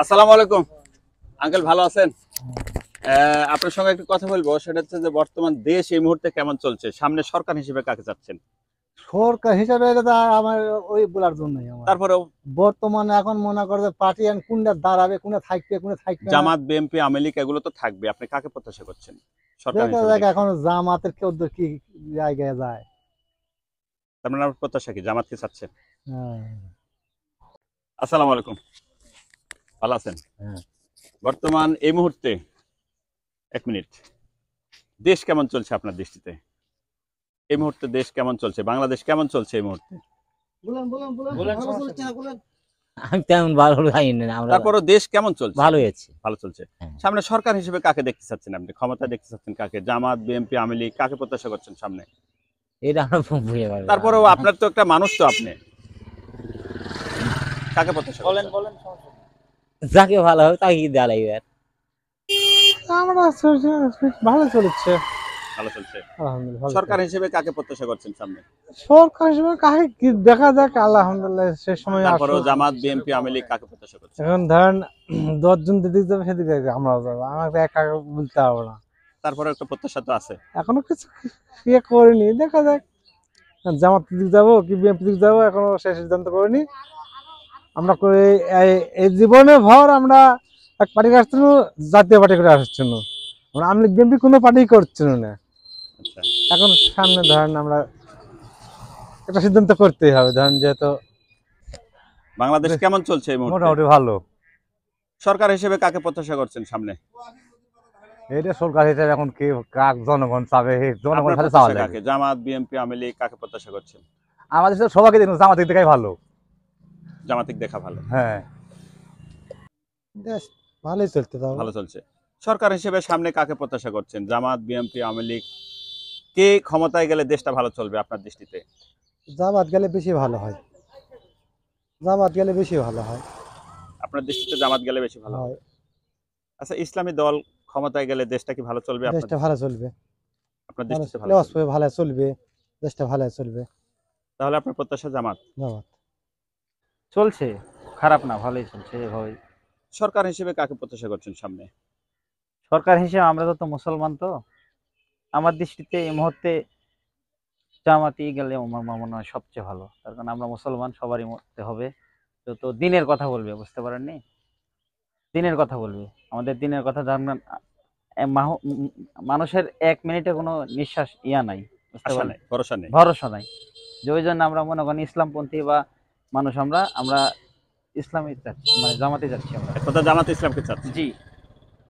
আসসালামু আলাইকুম আঙ্কেল, ভালো আছেন? আপনার সঙ্গে একটু কথা বলবো, সেটা হচ্ছে যে বর্তমান দেশ এই মুহূর্তে কেমন চলছে, সামনে সরকার হিসেবে কাকে চাচ্ছেন? সরকার হিসাবে এটা তো আমার ওই বলার জন্যই আমার তারপরেও বর্তমানে এখন মনে করে যে পার্টি কোনটা দাঁড়াবে, কোনটা থাকবে, কোনটা থাকবে না। জামাত, বিএনপি, আওয়ামী লীগ এগুলো তো থাকবে, আপনি কাকে প্রত্যাশা করছেন সরকার দেখা হিসেবে যাক দেখছেন? এখন জামাতের কেউ কি জায়গায় যায়। তার মানে আপনার প্রত্যাশা কি জামাতকে চাচ্ছেন? হ্যাঁ। আসসালামু আলাইকুম, ভালো আছেন? হ্যাঁ। বর্তমান এই মুহূর্তে, এক মিনিট, দেশ কেমন চলছে আপনার দৃষ্টিতে? এই মুহূর্তে দেশ কেমন চলছে, বাংলাদেশ কেমন চলছে এই মুহূর্তে? আমি তেমন ভালো জানি না, আমরা তারপরও দেশ কেমন চলছে? ভালোই আছি। ভালো চলছে। হ্যাঁ। সামনে সরকার হিসেবে কাকে দেখতে চাচ্ছেন আপনি? ক্ষমতা দেখতে চাচ্ছেন কাকে? জামাত, বিএনপি, আওয়ামী লীগ, কাকে প্রত্যাশা করছেন সামনে? এটা আমরা বুঝে পারবো না। তারপরেও আপনার তো একটা মানুষ, তো আপনি কাকে প্রত্যাশা করছেন? যাকে ভালো হবে তাকে দেওয়া লাগবে। আমরা ভালো চলছে, ভালো চলছে। আলহামদুলিল্লাহ। সরকার হিসেবে কাকে প্রত্যাশা করছেন সামনে? সরকার হিসেবে কাকে কি দেখা যাক, আলহামদুলিল্লাহ সে সময় তারপরেও আসুক। জামাত, বিএনপি, আওয়ামী লীগ কাকে প্রত্যাশা করছেন? এখন ধরেন 10 জন দিদিক যাবে, সেদিকে আমরা যাবো, আমাকে একা বলতে হবে না। তারপরে একটা প্রত্যাশা তো আছে। এখনো কিছু ইয়ে করিনি, দেখা যাক জামাত দিক যাবো কি বিএনপি দিক যাবো, এখনো সে সিদ্ধান্ত করিনি। আমরা এই জীবনে ভর আমরা এক পার্টি আসছি না, জাতীয় পার্টি করে আসছি না, আমরা আওয়ামী লীগ বিএনপি কোনো পার্টি করছি না। আচ্ছা, এখন সামনে ধরেন আমরা একটা সিদ্ধান্ত করতেই হবে, ধরেন যেহেতু বাংলাদেশ কেমন চলছে এই মুহূর্তে? মোটামুটি ভালো। সরকার হিসেবে কাকে প্রত্যাশা করছেন সামনে? এটা সরকার হিসেবে এখন কি কাক জনগণ চাবে, জনগণ আপনার সাথে চাওয়া প্রত্যাশা লাগে। কাকে? জামাত, বিএনপি, আওয়ামী লীগ কাকে প্রত্যাশা করছেন? আমাদের সাথে সবাইকে দেখুন, জামাত দিক থেকেই ভালো। জামাতিক দেখা ভালো। হ্যাঁ, ভালোই চলতে দাও। ভালো চলছে। সরকার হিসেবে সামনে কাকে প্রত্যাশা করছেন? জামাত, বিএনপি, আওয়ামী লীগ, কে ক্ষমতায় গেলে দেশটা ভালো চলবে আপনার দৃষ্টিতে? জামাত গেলে বেশি ভালো হয়, জামাত গেলে বেশি ভালো হয়। আপনার দৃষ্টিতে জামাত গেলে বেশি ভালো হবে। আচ্ছা, ইসলামী দল ক্ষমতায় গেলে দেশটা কি ভালো চলবে দেশটা ভালো চলবে, আপনার দৃষ্টিতে? ভালো লস চলবে। ভালো চলবে, দেশটা ভালো চলবে। তাহলে আপনার প্রত্যাশা জামাত। জামাত চলছে, খারাপ না, ভালোই চলছে এভাবেই। সরকার হিসেবে কাকে প্রত্যাশা করছেন সামনে? সরকার হিসেবে আমরা তো মুসলমান, তো আমার দৃষ্টিতে এই মুহূর্তে জামাতি গেলে আমার মনে হয় সবচেয়ে ভালো, তার কারণ আমরা মুসলমান, সবারই মতে হবে। তো দিনের কথা বলবে, বুঝতে পারেননি? দিনের কথা বলবে, আমাদের দিনের কথা জানবেন। মানুষের 1 মিনিটে কোনো নিঃশ্বাস নাই, বুঝতে আশা পারেন? নাই, ভরসা নেই। ভরসা নাই। যে ওই জন্য আমরা মনে করেন ইসলামপন্থী বা মানুষ, আমরা ইসলামী যাচ্ছি, মানে জামাতে যাচ্ছি আমরা। এক কথা, জামাত ইসলামকে চাচ্ছে। জি।